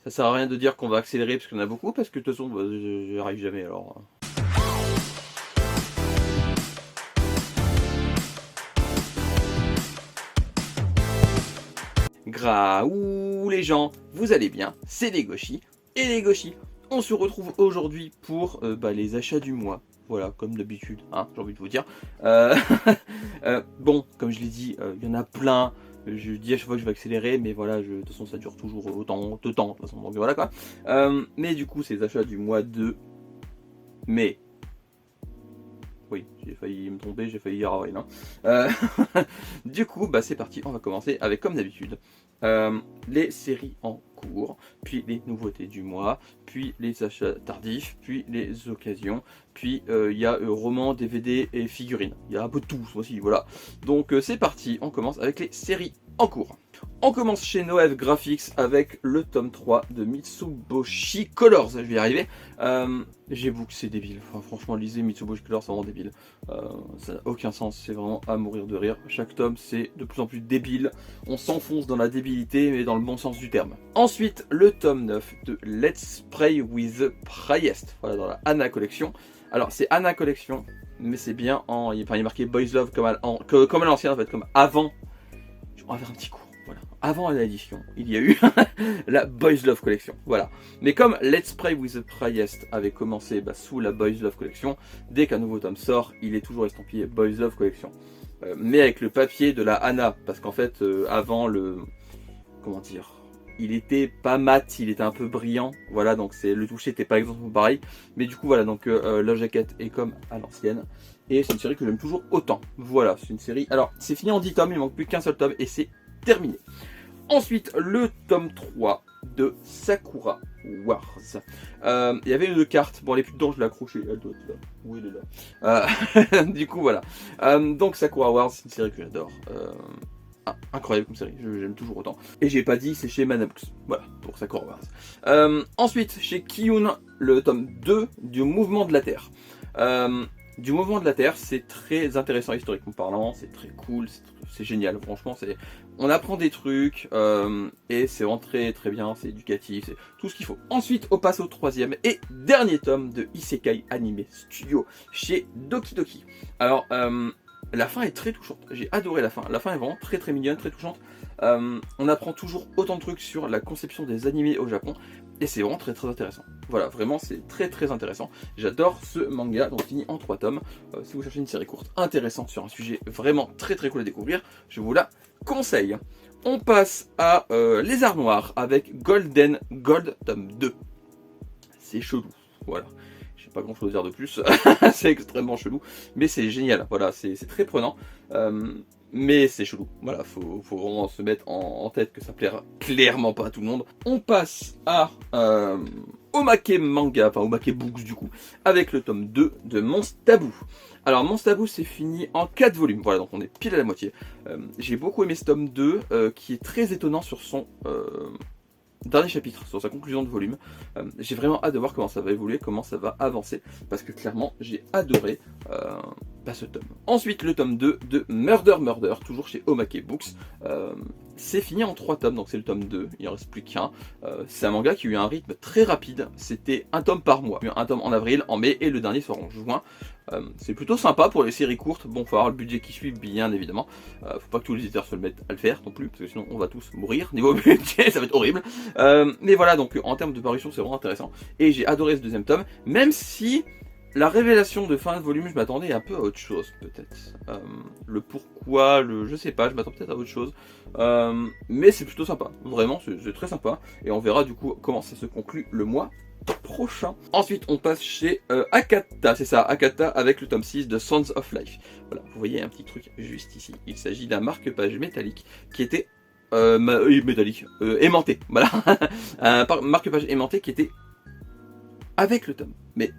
Ça sert à rien de dire qu'on va accélérer parce qu'il y en a beaucoup, parce que de toute façon, bah, j'y arrive jamais alors. Graou les gens, vous allez bien, c'est les Goshi. Et les Goshi, on se retrouve aujourd'hui pour les achats du mois. Voilà, comme d'habitude, hein, j'ai envie de vous dire. Euh, bon, comme je l'ai dit, il y en a plein. Je dis à chaque fois que je vais accélérer, mais voilà, de toute façon ça dure toujours autant de temps, de toute façon, donc voilà quoi. Mais du coup, c'est les achats du mois de mai. Oui, j'ai failli me tromper, j'ai failli dire avril. Hein. Du coup, bah, c'est parti, on va commencer avec, comme d'habitude, les séries en cours, puis les nouveautés du mois, puis les achats tardifs, puis les occasions, puis il y a romans, DVD et figurines. Il y a un peu de tout aussi, voilà. Donc c'est parti, on commence avec les séries en cours. On commence chez Noël Graphics avec le tome 3 de Mitsuboshi Colors, je vais y arriver. J'avoue que c'est débile, enfin, franchement lisez Mitsuboshi Colors, c'est vraiment débile. Ça n'a aucun sens, c'est vraiment à mourir de rire. Chaque tome c'est de plus en plus débile, on s'enfonce dans la débilité mais dans le bon sens du terme. Ensuite le tome 9 de Let's Play with the Priest, voilà, dans la Anna Collection. Alors c'est Anna Collection, mais c'est bien il est marqué Boys Love comme à l'ancienne en fait, comme avant. On va faire un petit cours. Voilà. Avant l'édition, il y a eu la Boys Love Collection. Voilà. Mais comme Let's Play with the Priest avait commencé sous la Boys Love Collection, dès qu'un nouveau tome sort, il est toujours estampillé Boys Love Collection. Mais avec le papier de la Anna, parce qu'en fait, avant comment dire, il était pas mat, il était un peu brillant. Voilà, donc le toucher n'était pas exactement pareil. Mais du coup, voilà, donc la jaquette est comme à l'ancienne. Et c'est une série que j'aime toujours autant. Voilà, c'est une série. Alors, c'est fini en 10 tomes, il manque plus qu'un seul tome et c'est terminé. Ensuite, le tome 3 de Sakura Wars. Il y avait une carte. Bon, elle est plus dedans, je l'ai accrochée. Elle doit être là. Oui, elle est là. Du coup, voilà. Donc, Sakura Wars, c'est une série que j'adore. Incroyable comme série, j'aime toujours autant. Et j'ai pas dit, c'est chez Manabooks. Voilà, pour Sakura Wars. Ensuite, chez Kiyun, le tome 2 du Mouvement de la Terre. Du Mouvement de la Terre, c'est très intéressant historiquement parlant, c'est très cool, c'est génial, franchement, on apprend des trucs, et c'est vraiment très très bien, c'est éducatif, c'est tout ce qu'il faut. Ensuite, on passe au troisième et dernier tome de Isekai Anime Studio chez Doki Doki. Alors, la fin est très touchante, j'ai adoré la fin est vraiment très très mignonne, très touchante. On apprend toujours autant de trucs sur la conception des animés au Japon, et c'est vraiment très très intéressant. Voilà, vraiment c'est très très intéressant. J'adore ce manga, donc fini en 3 tomes. Si vous cherchez une série courte intéressante sur un sujet vraiment très très cool à découvrir, je vous la conseille. On passe à Les Arts Noirs avec Golden Gold tome 2. C'est chelou, voilà. J'ai pas grand chose à dire de plus, c'est extrêmement chelou, mais c'est génial, voilà, c'est très prenant. Mais c'est chelou, voilà, faut vraiment se mettre en tête que ça plaira clairement pas à tout le monde. On passe à Omake Manga, enfin Omake Books du coup, avec le tome 2 de Monstre Tabou. Alors Monstre Tabou c'est fini en 4 volumes, voilà, donc on est pile à la moitié. J'ai beaucoup aimé ce tome 2, qui est très étonnant sur son dernier chapitre, sur sa conclusion de volume. J'ai vraiment hâte de voir comment ça va évoluer, comment ça va avancer, parce que clairement j'ai adoré ce tome. Ensuite le tome 2 de Murder Murder, toujours chez Omake Books. C'est fini en 3 tomes, donc c'est le tome 2, il en reste plus qu'un. C'est un manga qui a eu un rythme très rapide, c'était un tome par mois. Un tome en avril, en mai et le dernier sort en juin. C'est plutôt sympa pour les séries courtes. Bon, faut avoir le budget qui suit, bien évidemment. Faut pas que tous les éditeurs se le mettent à le faire non plus, parce que sinon on va tous mourir niveau budget, ça va être horrible. Mais voilà, donc en termes de parution, c'est vraiment intéressant. Et j'ai adoré ce deuxième tome, même si la révélation de fin de volume, je m'attendais un peu à autre chose, peut-être. Le pourquoi, je sais pas, je m'attends peut-être à autre chose. Mais c'est plutôt sympa, vraiment, c'est très sympa. Et on verra du coup comment ça se conclut le mois prochain. Ensuite, on passe chez Akata, c'est ça, Akata avec le tome 6 de Sons of Life. Voilà, vous voyez un petit truc juste ici. Il s'agit d'un marque-page métallique qui était aimanté. Voilà, un marque-page aimanté qui était avec le tome, mais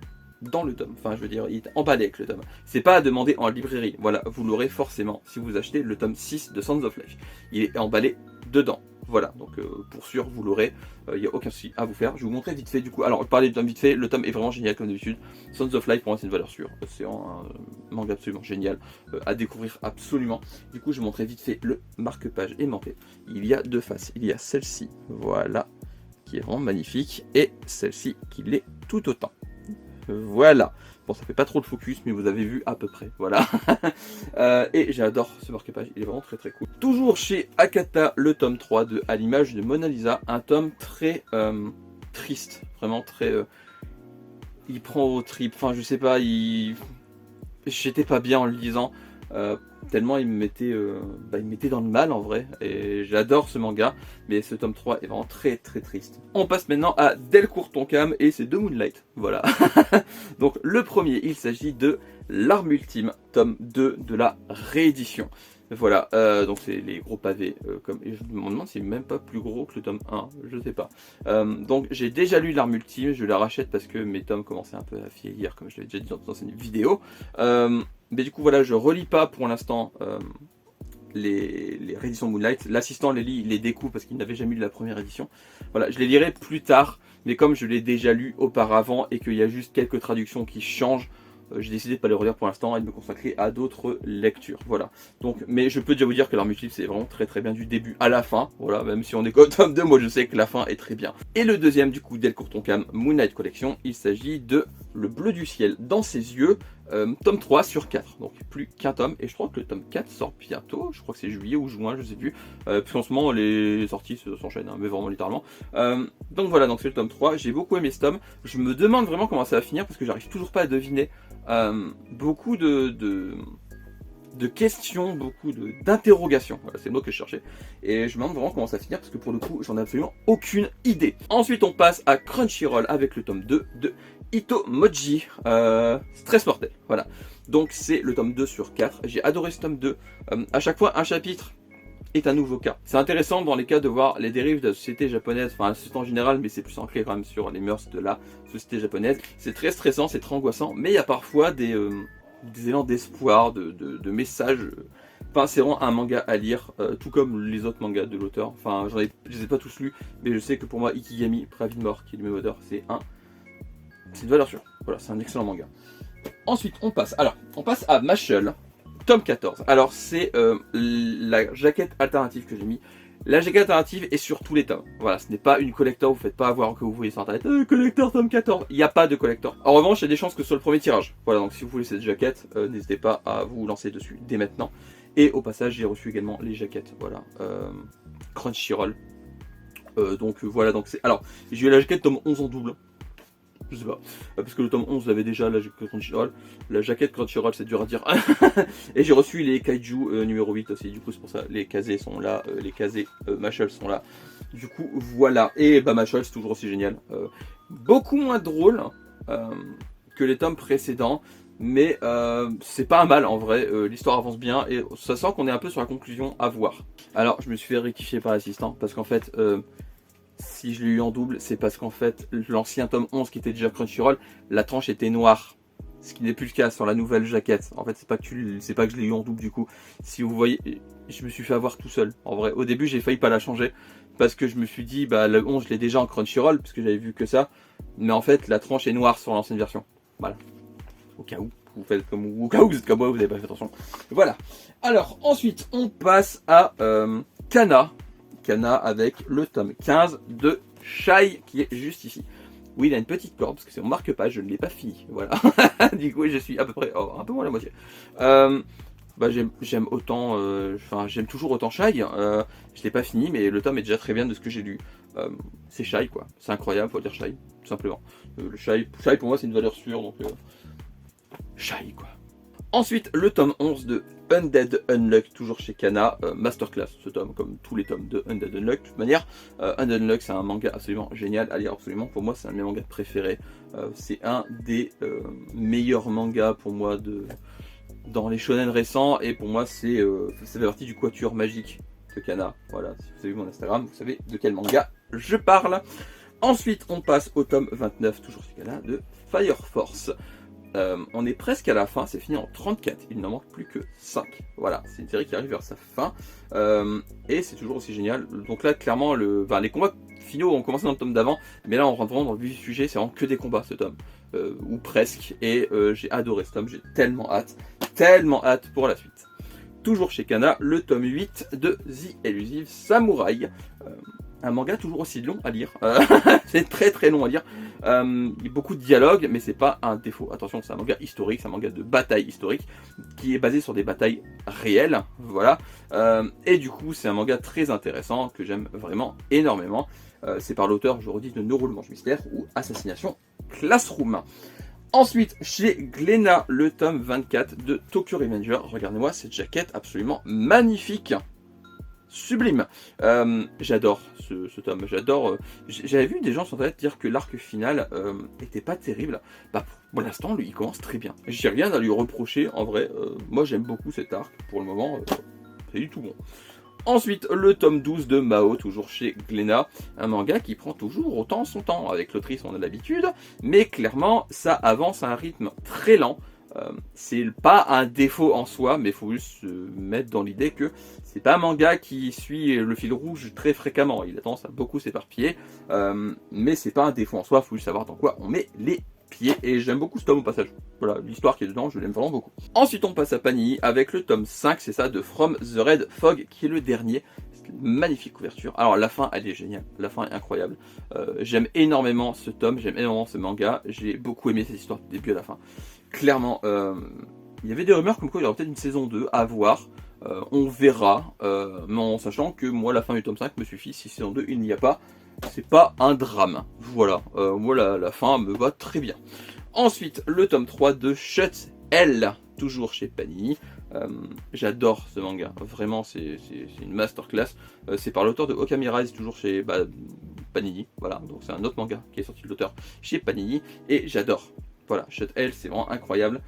dans le tome, enfin je veux dire, il est emballé avec le tome. C'est pas à demander en librairie, voilà, vous l'aurez forcément si vous achetez le tome 6 de Sons of Life. Il est emballé dedans. Voilà, donc pour sûr, vous l'aurez, il n'y a aucun souci à vous faire. Je vais vous montrer vite fait du coup. Alors, parler du tome vite fait, le tome est vraiment génial comme d'habitude. Sons of Life, pour moi, c'est une valeur sûre. C'est un manga absolument génial à découvrir absolument. Du coup, je vais vous montrer vite fait le marque-page aimanté. Il y a deux faces. Il y a celle-ci, voilà, qui est vraiment magnifique, et celle-ci qui l'est tout autant. Voilà. Bon, ça fait pas trop de focus, mais vous avez vu à peu près. Voilà. Et j'adore ce marque-page, il est vraiment très très cool. Toujours chez Akata, le tome 3 de À l'image de Mona Lisa. Un tome très triste. Vraiment très... il prend au trip. Enfin, je sais pas, j'étais pas bien en le lisant. Tellement il me mettait dans le mal en vrai, et j'adore ce manga, mais ce tome 3 est vraiment très très triste. On passe maintenant à Delcourt Tonkam et c'est de Moonlight, voilà. Donc le premier, il s'agit de L'arme ultime, tome 2 de la réédition. Voilà, donc c'est les gros pavés, et je me demande si c'est même pas plus gros que le tome 1, je sais pas. Donc j'ai déjà lu L'arme ultime, je la rachète parce que mes tomes commençaient un peu à vieillir, comme je l'ai déjà dit dans une vidéo. Mais du coup voilà, je relis pas pour l'instant les rééditions Moonlight. L'assistant les découpe parce qu'il n'avait jamais lu la première édition. Voilà, je les lirai plus tard, mais comme je l'ai déjà lu auparavant et qu'il y a juste quelques traductions qui changent, j'ai décidé de pas les relire pour l'instant et de me consacrer à d'autres lectures. Voilà. Donc, mais je peux déjà vous dire que L'arme ultime c'est vraiment très très bien du début à la fin. Voilà, même si on est qu'au tome 2, moi je sais que la fin est très bien. Et le deuxième du coup, Delcourt Tonkam Moonlight Collection, il s'agit de Le bleu du ciel dans ses yeux. Tome 3 sur 4, donc plus qu'un tome, et je crois que le tome 4 sort bientôt, je crois que c'est juillet ou juin, je sais plus, puis en ce moment les sorties s'enchaînent, hein, mais vraiment littéralement. Donc voilà, donc c'est le tome 3, j'ai beaucoup aimé ce tome, je me demande vraiment comment ça va finir, parce que j'arrive toujours pas à deviner beaucoup de questions, beaucoup d'interrogations, voilà, c'est le mot que je cherchais, et je me demande vraiment comment ça va finir, parce que pour le coup, j'en ai absolument aucune idée. Ensuite, on passe à Crunchyroll avec le tome 2 de Itomoji, Stress Mortel, voilà. Donc c'est le tome 2 sur 4, j'ai adoré ce tome 2, à chaque fois un chapitre est un nouveau cas. C'est intéressant dans les cas de voir les dérives de la société japonaise, enfin la société en général, mais c'est plus ancré quand même sur les mœurs de la société japonaise. C'est très stressant, c'est très angoissant, mais il y a parfois des élans d'espoir, de messages. Enfin, c'est vraiment un manga à lire, tout comme les autres mangas de l'auteur. Enfin, je les ai pas tous lus, mais je sais que pour moi, Ikigami, Préavis de mort, qui est le même auteur, c'est une valeur sûre. Voilà, c'est un excellent manga. Ensuite, on passe à Mashle, tome 14. Alors, c'est la jaquette alternative que j'ai mis. La jaquette alternative est sur tous les tomes. Voilà, ce n'est pas une collector, vous ne faites pas avoir que vous voyez sur internet, collector tome 14. Il n'y a pas de collector. En revanche, il y a des chances que ce soit le premier tirage. Voilà, donc si vous voulez cette jaquette, n'hésitez pas à vous lancer dessus dès maintenant. Et au passage, j'ai reçu également les jaquettes. Voilà, Crunchyroll. Donc voilà, donc c'est. Alors, j'ai eu la jaquette tome 11 en double. Je sais pas, parce que le tome 11 l'avait déjà, la jaquette Crunchyroll. La jaquette Crunchyroll, c'est dur à dire. Et j'ai reçu les Kaiju numéro 8 aussi, du coup c'est pour ça, les Kazé sont là, les Kazé Mashle sont là. Du coup, voilà. Et bah Mashle, c'est toujours aussi génial. Beaucoup moins drôle que les tomes précédents, mais c'est pas un mal en vrai. L'histoire avance bien et ça sent qu'on est un peu sur la conclusion à voir. Alors, je me suis fait rectifier par l'assistant, parce qu'en fait... si je l'ai eu en double, c'est parce qu'en fait, l'ancien tome 11 qui était déjà Crunchyroll, la tranche était noire. Ce qui n'est plus le cas sur la nouvelle jaquette. En fait, c'est pas que je l'ai eu en double du coup. Si vous voyez, je me suis fait avoir tout seul. En vrai, au début, j'ai failli pas la changer. Parce que je me suis dit, bah, le 11, je l'ai déjà en Crunchyroll, parce que j'avais vu que ça. Mais en fait, la tranche est noire sur l'ancienne version. Voilà. Au cas où. Vous faites comme, au cas où vous êtes comme moi, vous n'avez pas fait attention. Voilà. Alors, ensuite, on passe à Kana. Kana avec le tome 15 de Shai qui est juste ici. Oui, il a une petite corde parce que c'est mon marque-page, je ne l'ai pas fini. Voilà. Du coup, je suis à peu près un peu moins la moitié. Bah, j'aime autant, j'aime toujours autant Shai. Je l'ai pas fini, mais le tome est déjà très bien de ce que j'ai lu. C'est Shai quoi, c'est incroyable, faut dire Shai, tout simplement. Le Shai pour moi c'est une valeur sûre, donc Shai quoi. Ensuite, le tome 11 de Undead Unluck, toujours chez Kana, masterclass ce tome, comme tous les tomes de Undead Unluck. De toute manière, Undead Unluck c'est un manga absolument génial à lire, absolument. Pour moi, c'est un de mes mangas préférés. C'est un des meilleurs mangas pour moi dans les shonen récents, et pour moi, ça fait partie du quatuor magique de Kana. Voilà, si vous avez vu mon Instagram, vous savez de quel manga je parle. Ensuite, on passe au tome 29, toujours chez Kana, de Fire Force. On est presque à la fin, c'est fini en 34, il n'en manque plus que 5. Voilà, c'est une série qui arrive vers sa fin, et c'est toujours aussi génial. Donc là, clairement, les combats finaux ont commencé dans le tome d'avant, mais là on rentre vraiment dans le vif du sujet, c'est vraiment que des combats ce tome, ou presque, et j'ai adoré ce tome, j'ai tellement hâte pour la suite. Toujours chez Kana, le tome 8 de The Elusive Samurai. un manga toujours aussi long à lire. C'est très très long à lire. Il y a beaucoup de dialogues, mais c'est pas un défaut. Attention, c'est un manga historique, c'est un manga de bataille historique qui est basé sur des batailles réelles. Voilà. Et du coup, c'est un manga très intéressant que j'aime vraiment énormément. C'est par l'auteur, je redis, de No Rule Mange Mystère ou Assassination Classroom. Ensuite, chez Glénat, le tome 24 de Tokyo Revenger. Regardez-moi cette jaquette absolument magnifique. Sublime. J'adore ce tome. J'adore. J'avais vu des gens sur internet dire que l'arc final était pas terrible. Bah, pour l'instant, lui, il commence très bien. J'ai rien à lui reprocher. En vrai, moi, j'aime beaucoup cet arc. Pour le moment, c'est du tout bon. Ensuite, le tome 12 de Mao, toujours chez Glénat, un manga qui prend toujours autant son temps. Avec l'autrice, on a l'habitude, mais clairement, ça avance à un rythme très lent. C'est pas un défaut en soi, mais il faut juste se mettre dans l'idée que c'est pas un manga qui suit le fil rouge très fréquemment. Il a tendance à beaucoup s'éparpiller, mais c'est pas un défaut en soi, il faut juste savoir dans quoi on met les pieds. Et j'aime beaucoup ce tome au passage. Voilà, l'histoire qui est dedans, je l'aime vraiment beaucoup. Ensuite, on passe à Panini avec le tome 5, c'est ça, de From the Red Fog, qui est le dernier. C'est une magnifique couverture. Alors, la fin, elle est géniale. La fin est incroyable. J'aime énormément ce tome, j'aime énormément ce manga. J'ai beaucoup aimé cette histoire du début à la fin. Clairement, il y avait des rumeurs comme quoi il y aurait peut-être une saison 2 à voir. On verra, mais en sachant que moi, la fin du tome 5 me suffit. Si saison 2 il n'y a pas, c'est pas un drame. Voilà, moi la fin me va très bien. Ensuite, le tome 3 de Shut L, toujours chez Panini. J'adore ce manga, vraiment c'est une masterclass. C'est par l'auteur de Okami Rise, toujours chez Panini. Voilà, donc c'est un autre manga qui est sorti de l'auteur chez Panini et j'adore. Voilà, Shut L, c'est vraiment incroyable.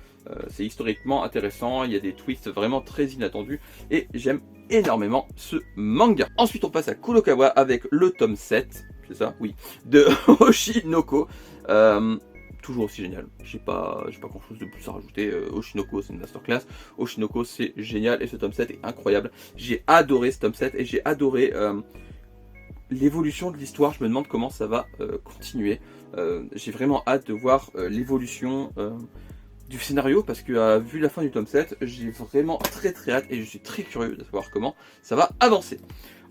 C'est historiquement intéressant, il y a des twists vraiment très inattendus et j'aime énormément ce manga. Ensuite, on passe à Kurokawa avec le tome 7, c'est ça? Oui, de Oshinoko. Toujours aussi génial. J'ai pas grand chose de plus à rajouter. Oshinoko, c'est une masterclass. Oshinoko, c'est génial et ce tome 7 est incroyable. J'ai adoré ce tome 7 et j'ai adoré l'évolution de l'histoire. Je me demande comment ça va continuer. J'ai vraiment hâte de voir l'évolution du scénario parce que vu la fin du tome 7, j'ai vraiment très hâte et je suis très curieux de savoir comment ça va avancer.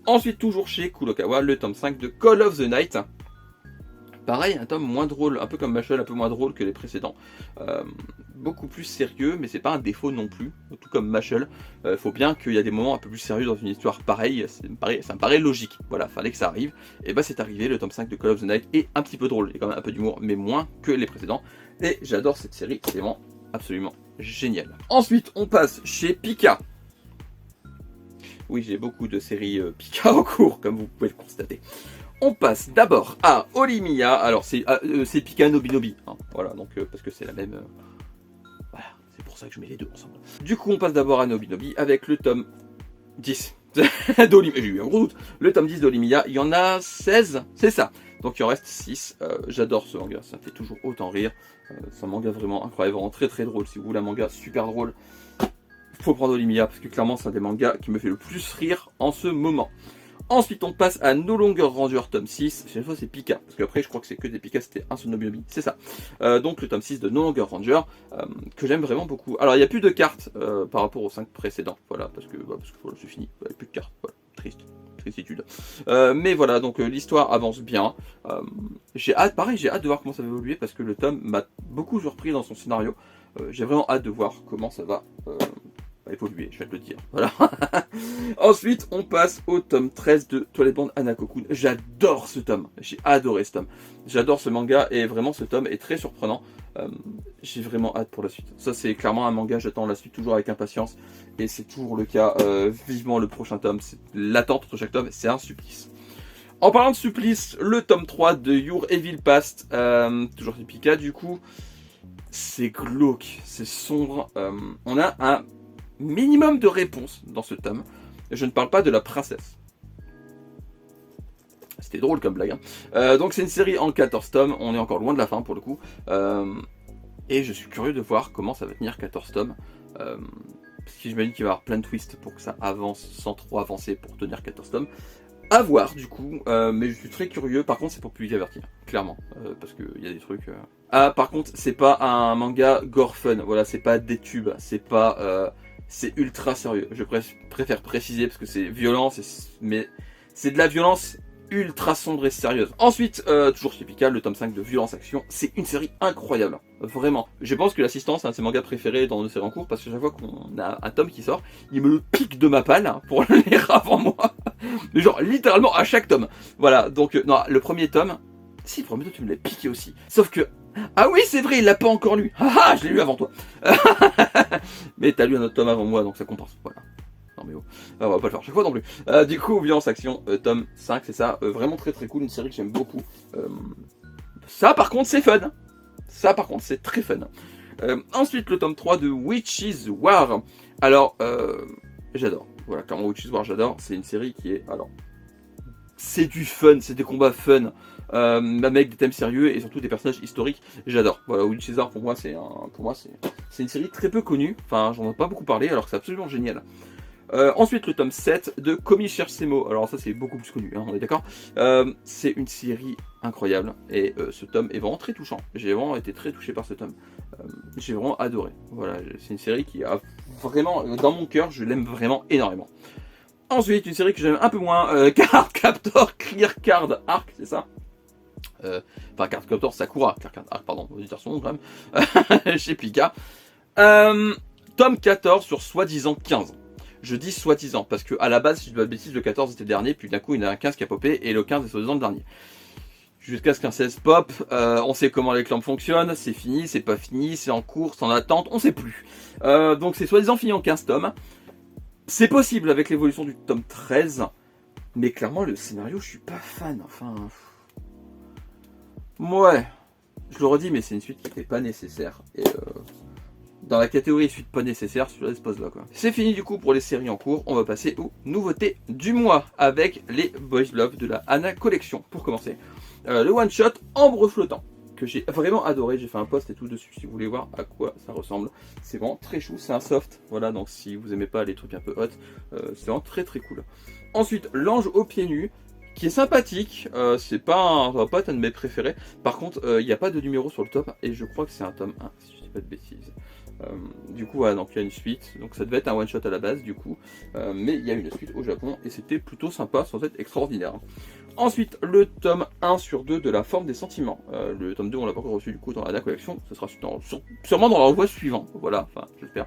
Ensuite, toujours chez Kurokawa, le tome 5 de Call of the Night. Pareil, un tome moins drôle, un peu comme Machel, un peu moins drôle que les précédents. Beaucoup plus sérieux, mais c'est pas un défaut non plus, tout comme Machel. Faut bien qu'il y a des moments un peu plus sérieux dans une histoire pareille, ça me paraît logique. Voilà, fallait que ça arrive. Et bah c'est arrivé, le tome 5 de Call of the Night est un petit peu drôle, il y a quand même un peu d'humour, mais moins que les précédents. Et j'adore cette série, c'est vraiment absolument génial. Ensuite, on passe chez Pika. Oui, j'ai beaucoup de séries Pika en cours, comme vous pouvez le constater. On passe d'abord à Orimiya. Alors c'est Pika no Binobi, hein, voilà, donc parce que c'est la même. Voilà, c'est pour ça que je mets les deux ensemble. Du coup, on passe d'abord à Nobinobi avec le tome 10 d'Orimiya. J'ai eu un gros doute. Le tome 10 d'Orimiya, il y en a 16, c'est ça. Donc il en reste 6. J'adore ce manga, ça me fait toujours autant rire. C'est un manga vraiment incroyable, vraiment très drôle. Si vous voulez un manga super drôle, faut prendre Orimiya parce que clairement c'est un des mangas qui me fait le plus rire en ce moment. Ensuite, on passe à No Longer Ranger tome 6. Cette fois, c'est Pika. Parce qu'après, je crois que c'est que des Pika, c'était un seul Nobinobi. C'est ça. Donc, le tome 6 de No Longer Ranger, que j'aime vraiment beaucoup. Alors, il n'y a plus de cartes par rapport aux 5 précédents. Voilà, parce que voilà, c'est fini. Il n'y a plus de cartes. Voilà, triste. Tristitude. Mais voilà, donc l'histoire avance bien. J'ai hâte de voir comment ça va évoluer parce que le tome m'a beaucoup surpris dans son scénario. J'ai vraiment hâte de voir comment ça va évoluer, je vais te le dire. Voilà. Ensuite, on passe au tome 13 de Toilet Band Hanako-kun. J'adore ce tome. J'ai adoré ce tome. J'adore ce manga et vraiment ce tome est très surprenant. J'ai vraiment hâte pour la suite. Ça, c'est clairement un manga, j'attends la suite toujours avec impatience. Et c'est toujours le cas. Vivement le prochain tome. L'attente entre chaque tome, c'est un supplice. En parlant de supplice, le tome 3 de Your Evil Past. Toujours Pika, du coup. C'est glauque, c'est sombre. On a un minimum de réponses dans ce tome. Je ne parle pas de la princesse. C'était drôle comme blague. Hein. Donc c'est une série en 14 tomes. On est encore loin de la fin pour le coup. Et je suis curieux de voir comment ça va tenir 14 tomes. Parce que j'imagine qu'il va y avoir plein de twists pour que ça avance sans trop avancer pour tenir 14 tomes. À voir du coup, mais je suis très curieux. Par contre, c'est pour plus avertir, clairement, parce qu'il y a des trucs. Ah, par contre, c'est pas un manga gore fun. Voilà, c'est pas des tubes, c'est pas, c'est ultra sérieux. Je préfère préciser parce que c'est violent, mais c'est de la violence ultra sombre et sérieuse. Ensuite, toujours chez Pika, le tome 5 de Violence Action, c'est une série incroyable, vraiment. Je pense que l'Assistance c'est un de ses mangas préférés dans nos séries en cours, parce que chaque fois qu'on a un tome qui sort, il me le pique de ma palle hein, pour le lire avant moi. Mais genre, littéralement à chaque tome. Voilà, donc, non, le premier tome, si, le premier tome, tu me l'as piqué aussi. Sauf que, ah oui, c'est vrai, il l'a pas encore lu. Ah, je l'ai lu avant toi. Mais t'as lu un autre tome avant moi, donc ça compense, voilà. Non mais oh, on va pas le faire chaque fois non plus. Du coup, Violence Action, tome 5, c'est ça. Vraiment très très cool, une série que j'aime beaucoup. Ça par contre c'est fun. Ça par contre c'est très fun. Ensuite le tome 3 de Witch's War. Alors, j'adore. Voilà, clairement Witch's War j'adore. C'est une série qui est... Alors, c'est du fun, c'est des combats fun. Avec des thèmes sérieux et surtout des personnages historiques, j'adore. Voilà, Witch's War pour moi c'est une série très peu connue. Enfin, j'en ai pas beaucoup parlé alors que c'est absolument génial. Ensuite le tome 7 de Komi cherche ses mots. Alors ça c'est beaucoup plus connu, hein, on est d'accord. C'est une série incroyable et ce tome est vraiment très touchant. J'ai vraiment été très touché par ce tome. J'ai vraiment adoré. Voilà, c'est une série qui a vraiment, dans mon cœur, je l'aime vraiment énormément. Ensuite une série que j'aime un peu moins, Card Captor Clear Card Arc, c'est ça. Enfin Card Captor Sakura Clear Card Arc, pardon, on va dire son nom quand même. Chez Pika. Tome 14 sur soi-disant 15. Je dis soi-disant, parce que à la base, si je dis pas de bêtises, le 14 était le dernier, puis d'un coup il y en a un 15 qui a popé, et le 15 est soi-disant le dernier. Jusqu'à ce qu'un 16 pop, on sait comment les clampes fonctionnent, c'est fini, c'est pas fini, c'est en cours, c'est en attente, on sait plus. Donc c'est soi-disant fini en 15 tomes. C'est possible avec l'évolution du tome 13, mais clairement le scénario, je suis pas fan, enfin... Ouais, je le redis, mais c'est une suite qui n'était pas nécessaire, et dans la catégorie suite pas nécessaire, celui-là se pose là quoi. C'est fini du coup pour les séries en cours, on va passer aux nouveautés du mois avec les Boys Love de la Anna Collection. Pour commencer, le one shot Ambre Flottant que j'ai vraiment adoré, j'ai fait un post et tout dessus si vous voulez voir à quoi ça ressemble. C'est vraiment très chou, c'est un soft, voilà, donc si vous aimez pas les trucs un peu hot, c'est vraiment très très cool. Ensuite, l'ange aux pieds nus, qui est sympathique, c'est pas ça va pas être un de mes préférés. Par contre, il n'y a pas de numéro sur le top et je crois que c'est un tome 1 si je dis pas de bêtises. Du coup, voilà, donc il y a une suite, donc ça devait être un one shot à la base du coup, mais il y a une suite au Japon et c'était plutôt sympa sans être extraordinaire. Ensuite, le tome 1 sur 2 de La Forme des Sentiments. Le tome 2 on l'a pas encore reçu du coup dans la collection, ce sera sûrement dans la renvoi suivant, voilà, enfin j'espère.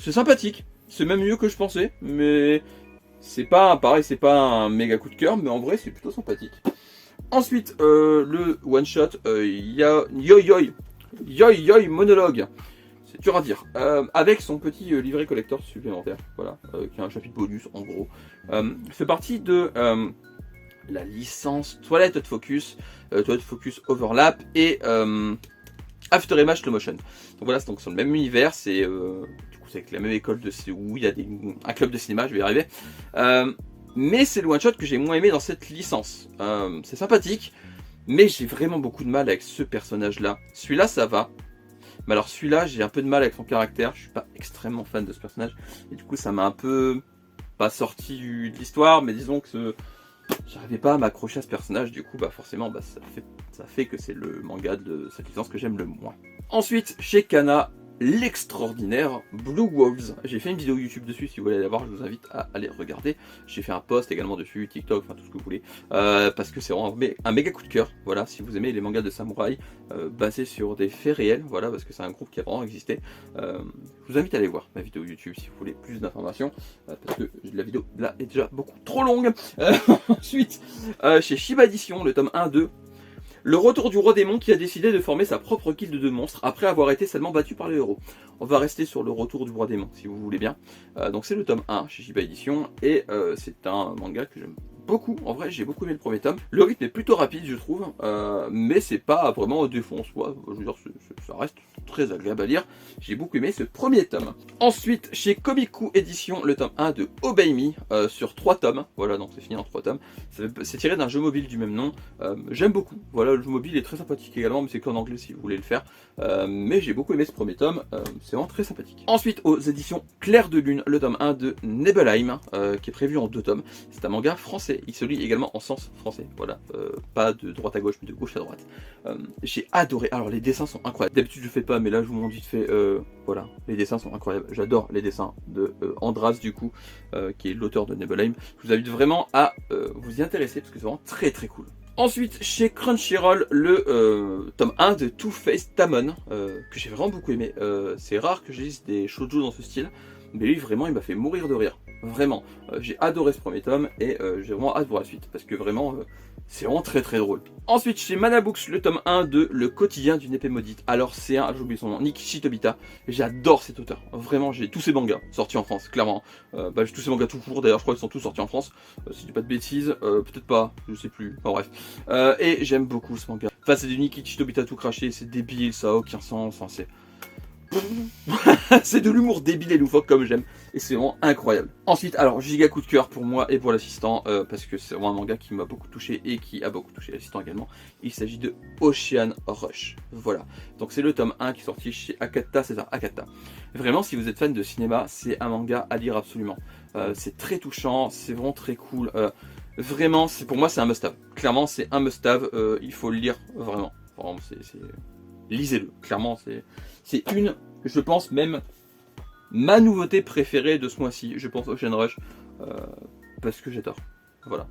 C'est sympathique, c'est même mieux que je pensais, mais c'est pas pareil, c'est pas un méga coup de cœur, mais en vrai c'est plutôt sympathique. Ensuite, le one shot, Yoi Monologue. C'est dur à dire. Avec son petit livret collector supplémentaire, voilà, qui a un chapitre bonus en gros. Fait partie de la licence Toilette Focus Overlap et After Image Slow Motion. Donc voilà, c'est dans le même univers, c'est avec la même école où il y a un club de cinéma, je vais y arriver. Mais c'est le one shot que j'ai moins aimé dans cette licence. C'est sympathique, mais j'ai vraiment beaucoup de mal avec ce personnage-là. Celui-là, ça va. Mais alors celui-là, j'ai un peu de mal avec son caractère. Je suis pas extrêmement fan de ce personnage. Et du coup, ça m'a un peu... pas sorti de l'histoire, mais disons que j'arrivais pas à m'accrocher à ce personnage. Du coup, bah forcément, bah, ça fait que c'est le manga de cette licence que j'aime le moins. Ensuite, chez Kana, l'extraordinaire Blue Wolves. J'ai fait une vidéo YouTube dessus, si vous voulez aller la voir, je vous invite à aller regarder. J'ai fait un post également dessus, TikTok, enfin tout ce que vous voulez, parce que c'est vraiment un méga coup de cœur. Voilà, si vous aimez les mangas de samouraï basés sur des faits réels, voilà, parce que c'est un groupe qui a vraiment existé. Je vous invite à aller voir ma vidéo YouTube si vous voulez plus d'informations, parce que la vidéo là est déjà beaucoup trop longue. Ensuite, chez Shiba Edition, le tome 1-2. Le retour du roi démon qui a décidé de former sa propre guilde de monstres après avoir été seulement battu par les héros. On va rester sur le retour du roi démon si vous voulez bien. Donc c'est le tome 1 chez Shiba Edition et c'est un manga que j'aime beaucoup. En vrai j'ai beaucoup aimé le premier tome. Le rythme est plutôt rapide je trouve, mais c'est pas vraiment au défaut en soi. Je veux dire ça reste très agréable à lire. J'ai beaucoup aimé ce premier tome. Ensuite chez Komiku Edition le tome 1 de Obey Me sur 3 tomes. Voilà donc c'est fini en 3 tomes. C'est tiré d'un jeu mobile du même nom. J'aime beaucoup. Voilà le jeu mobile est très sympathique également mais c'est qu'en anglais si vous voulez le faire. Mais j'ai beaucoup aimé ce premier tome. C'est vraiment très sympathique. Ensuite aux éditions Clair de Lune le tome 1 de Nebelheim qui est prévu en 2 tomes. C'est un manga français. Il se lit également en sens français, voilà, pas de droite à gauche mais de gauche à droite. J'ai adoré, alors les dessins sont incroyables. D'habitude je fais pas là, mais là je vous montre vite fait. Voilà, les dessins sont incroyables. J'adore les dessins de Andras du coup, qui est l'auteur de Nibelheim. Je vous invite vraiment à vous y intéresser parce que c'est vraiment très très cool. Ensuite, chez Crunchyroll, le tome 1 de Two Face Tamon, que j'ai vraiment beaucoup aimé. C'est rare que je lise des shoujo dans ce style, mais lui vraiment il m'a fait mourir de rire. Vraiment, j'ai adoré ce premier tome et j'ai vraiment hâte de voir la suite parce que vraiment c'est vraiment très très drôle. Ensuite chez Manabooks, le tome 1 de Le quotidien d'une épée maudite. Alors c'est un, j'ai oublié son nom, Nikishi Tobita. J'adore cet auteur, vraiment j'ai tous ses mangas sortis en France, clairement. J'ai tous ses mangas tout court, d'ailleurs je crois qu'ils sont tous sortis en France. Si je dis pas de bêtises, peut-être pas, je sais plus, enfin bref. Et j'aime beaucoup ce manga. Enfin c'est du Nikishi Tobita tout craché, c'est débile, ça a aucun sens, enfin c'est... c'est de l'humour débile et loufoque comme j'aime et c'est vraiment incroyable. Ensuite, alors giga coup de cœur pour moi et pour l'assistant parce que c'est vraiment un manga qui m'a beaucoup touché et qui a beaucoup touché l'assistant également. Il s'agit de Ocean Rush. Voilà. Donc c'est le tome 1 qui est sorti chez Akata, c'est ça, Akata. Vraiment, si vous êtes fan de cinéma, c'est un manga à lire absolument. C'est très touchant, c'est vraiment très cool. Vraiment, pour moi, c'est un must-have. Clairement, c'est un must-have. Il faut le lire vraiment. Vraiment, lisez-le. Clairement, c'est une, je pense même, ma nouveauté préférée de ce mois-ci. Je pense Ocean Rush, parce que j'adore. Voilà.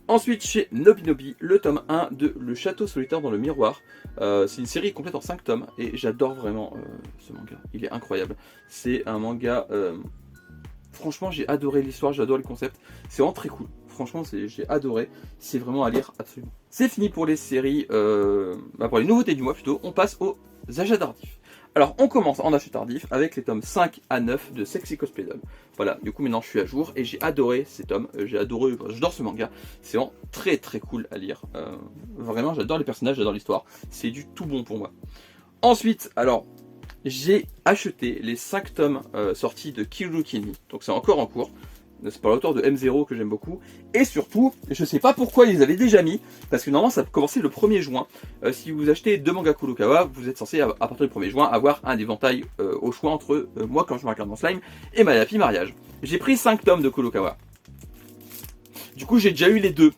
Ensuite, chez Nobinobi, le tome 1 de Le Château Solitaire dans le Miroir. C'est une série complète en 5 tomes, et j'adore vraiment ce manga. Il est incroyable. C'est un manga... franchement, j'ai adoré l'histoire, j'adore le concept. C'est vraiment très cool. Franchement, j'ai adoré. C'est vraiment à lire absolument. C'est fini pour les séries, pour les nouveautés du mois plutôt. On passe aux achats tardifs. Alors, on commence en achat tardif avec les tomes 5 à 9 de Sexy Cosplay Doll. Voilà, du coup maintenant je suis à jour et j'ai adoré ces tomes. J'adore ce manga. C'est vraiment très très cool à lire. Vraiment, j'adore les personnages, j'adore l'histoire. C'est du tout bon pour moi. Ensuite, alors, j'ai acheté les 5 tomes sortis de Kiru Kimi. Donc c'est encore en cours. C'est par l'auteur de M0 que j'aime beaucoup. Et surtout, je sais pas pourquoi ils les avaient déjà mis, parce que normalement ça a commencé le 1er juin. Si vous achetez 2 mangas Kurokawa, vous êtes censé à partir du 1er juin avoir un éventail au choix entre moi quand je me regarde dans Slime et ma Happy Mariage. J'ai pris 5 tomes de Kurokawa. Du coup j'ai déjà eu les 2.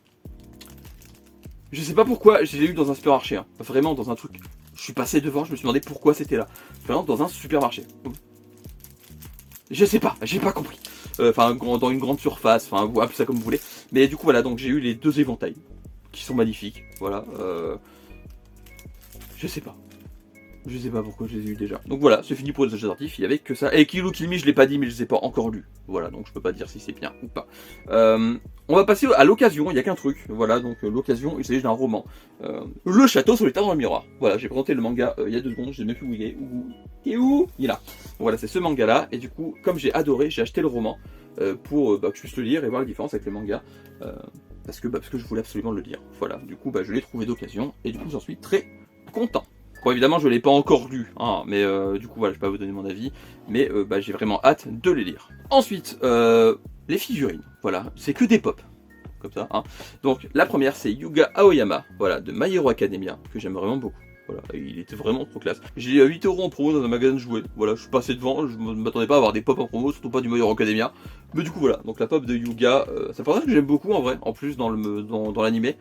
Je sais pas pourquoi, je les ai eu dans un supermarché. Hein. Vraiment dans un truc. Je suis passé devant, je me suis demandé pourquoi c'était là. Vraiment dans un supermarché. Je sais pas, j'ai pas compris. Enfin, dans une grande surface, enfin, vous appelez ça comme vous voulez. Mais du coup, voilà, donc j'ai eu les 2 éventails, qui sont magnifiques, voilà. Je sais pas. Je sais pas pourquoi je les ai eu déjà. Donc voilà, c'est fini pour les achats tardifs, il y avait que ça. Et Kiru Kimi, je l'ai pas dit, mais je les ai pas encore lus. Voilà, donc je peux pas dire si c'est bien ou pas. On va passer à l'occasion, il n'y a qu'un truc. Voilà, donc l'occasion, il s'agit d'un roman. Le Château Solitaire dans le Miroir. Voilà, j'ai présenté le manga il y a 2 secondes, je sais même plus où il est. Où il est là. Voilà, c'est ce manga-là. Et du coup, comme j'ai adoré, j'ai acheté le roman pour que je puisse le lire et voir la différence avec le manga. Parce que je voulais absolument le lire. Voilà, du coup, je l'ai trouvé d'occasion. Et du coup, j'en suis très content. Bon, évidemment, je ne l'ai pas encore lu, hein, mais du coup, voilà, je ne vais pas vous donner mon avis, mais j'ai vraiment hâte de les lire. Ensuite, les figurines, voilà, c'est que des pop, comme ça. Hein. Donc, la première, c'est Yuga Aoyama, voilà, de My Hero Academia, que j'aime vraiment beaucoup. Voilà, il était vraiment trop classe. J'ai 8 € en promo dans un magasin de jouets. Voilà, je suis passé devant, je ne m'attendais pas à avoir des pop en promo, surtout pas du My Hero Academia. Mais du coup, voilà, donc la pop de Yuga, c'est un personnage que j'aime beaucoup en vrai, en plus dans l'animé.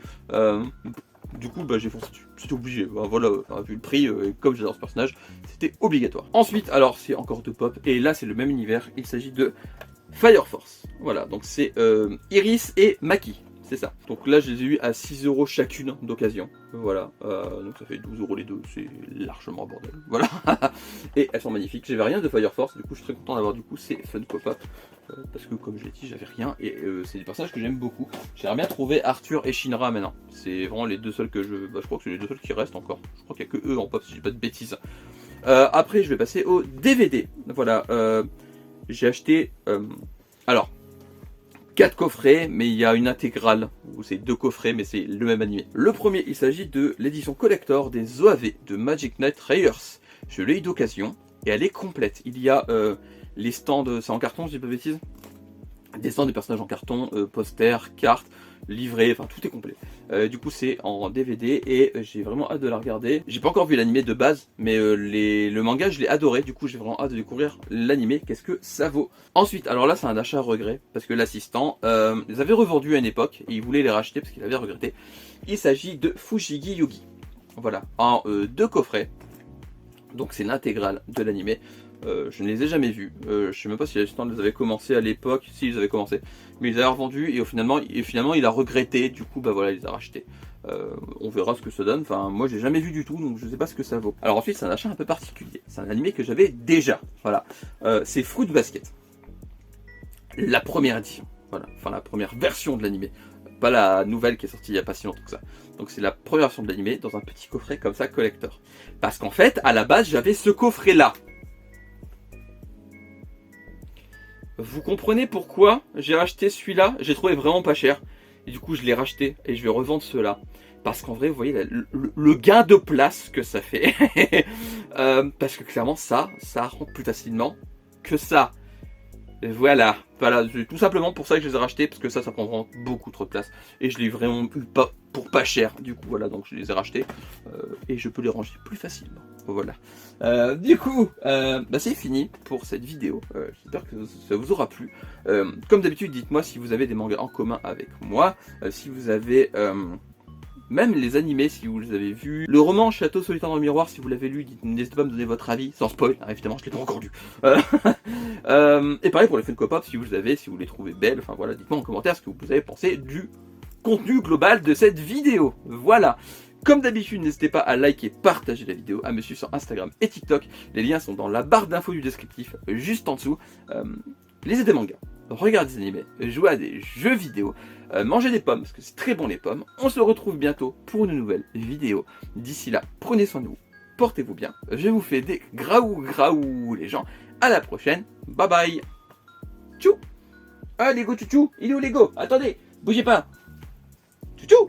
Du coup, j'ai foncé dessus. C'était obligé. Voilà, vu le prix, comme j'adore ce personnage, c'était obligatoire. Ensuite, alors, c'est encore de pop. Et là, c'est le même univers. Il s'agit de Fire Force. Voilà, donc c'est Iris et Maki. C'est ça. Donc là, je les ai eu à 6 € chacune d'occasion. Voilà. Donc ça fait 12 € les deux. C'est largement abordable. Voilà. Et elles sont magnifiques. J'avais rien de Fire Force. Du coup, je suis très content d'avoir du coup ces Funko Pop. Parce que comme je l'ai dit, j'avais rien. Et c'est des personnages que j'aime beaucoup. J'aimerais bien trouver Arthur et Shinra maintenant. C'est vraiment les deux seuls que je... je crois que c'est les deux seuls qui restent encore. Je crois qu'il n'y a que eux en pop si je dis pas de bêtises. Après, je vais passer au DVD. Voilà. J'ai acheté... alors... 4 coffrets, mais il y a une intégrale, où c'est 2 coffrets, mais c'est le même animé. Le premier, il s'agit de l'édition collector des OAV de Magic Knight Raiders. Je l'ai eu d'occasion, et elle est complète. Il y a les stands, c'est en carton, si je dis pas de bêtises. Des stands des personnages en carton, posters, cartes, livrets, enfin tout est complet. Du coup c'est en DVD et j'ai vraiment hâte de la regarder. J'ai pas encore vu l'animé de base, mais le manga je l'ai adoré, du coup j'ai vraiment hâte de découvrir l'animé, qu'est-ce que ça vaut. Ensuite, alors là c'est un achat à regret, parce que l'assistant les avait revendus à une époque, et il voulait les racheter parce qu'il avait regretté. Il s'agit de Fushigi Yugi. Voilà, en 2 coffrets. Donc c'est l'intégrale de l'animé. Je ne les ai jamais vus. Je sais même pas si l'assistant les avait commencé à l'époque, si ils avaient commencé, mais ils avaient revendus et finalement il a regretté. Du coup, bah voilà, il les a rachetés. On verra ce que ça donne. Enfin, moi j'ai jamais vu du tout, donc je sais pas ce que ça vaut. Alors ensuite, c'est un achat un peu particulier. C'est un animé que j'avais déjà. Voilà, c'est Fruit Basket, la première édition. Voilà, enfin la première version de l'animé. Pas la nouvelle qui est sortie il n'y a pas si longtemps que ça. Donc c'est la première version de l'animé dans un petit coffret comme ça, collector. Parce qu'en fait, à la base, j'avais ce coffret-là. Vous comprenez pourquoi j'ai racheté celui-là? J'ai trouvé vraiment pas cher. Et du coup, je l'ai racheté et je vais revendre ceux-là. Parce qu'en vrai, vous voyez le gain de place que ça fait. Parce que clairement, ça rentre plus facilement que ça. Voilà, c'est tout simplement pour ça que je les ai rachetés, parce que ça prend vraiment beaucoup trop de place. Et je l'ai vraiment eu pour pas cher, du coup, voilà, donc je les ai rachetés. Et je peux les ranger plus facilement. Voilà. Du coup, c'est fini pour cette vidéo. J'espère que ça vous aura plu. Comme d'habitude, dites-moi si vous avez des mangas en commun avec moi. Si vous avez... même les animés, si vous les avez vus. Le roman Château solitaire dans le miroir, si vous l'avez lu, n'hésitez pas à me donner votre avis, sans spoil, hein, évidemment, je l'ai pas encore lu. Et pareil pour les Funko Pop, si vous les trouvez belles, enfin voilà, dites-moi en commentaire ce que vous avez pensé du contenu global de cette vidéo. Voilà. Comme d'habitude, n'hésitez pas à liker, partager la vidéo, à me suivre sur Instagram et TikTok. Les liens sont dans la barre d'infos du descriptif, juste en dessous. Lisez des mangas, regardez des animés, jouez à des jeux vidéo, mangez des pommes, parce que c'est très bon les pommes. On se retrouve bientôt pour une nouvelle vidéo. D'ici là, prenez soin de vous, portez-vous bien. Je vous fais des graou les gens. À la prochaine, bye bye. Tchou. Ah Lego Chouchou, il est où Lego? Attendez, bougez pas. Chouchou.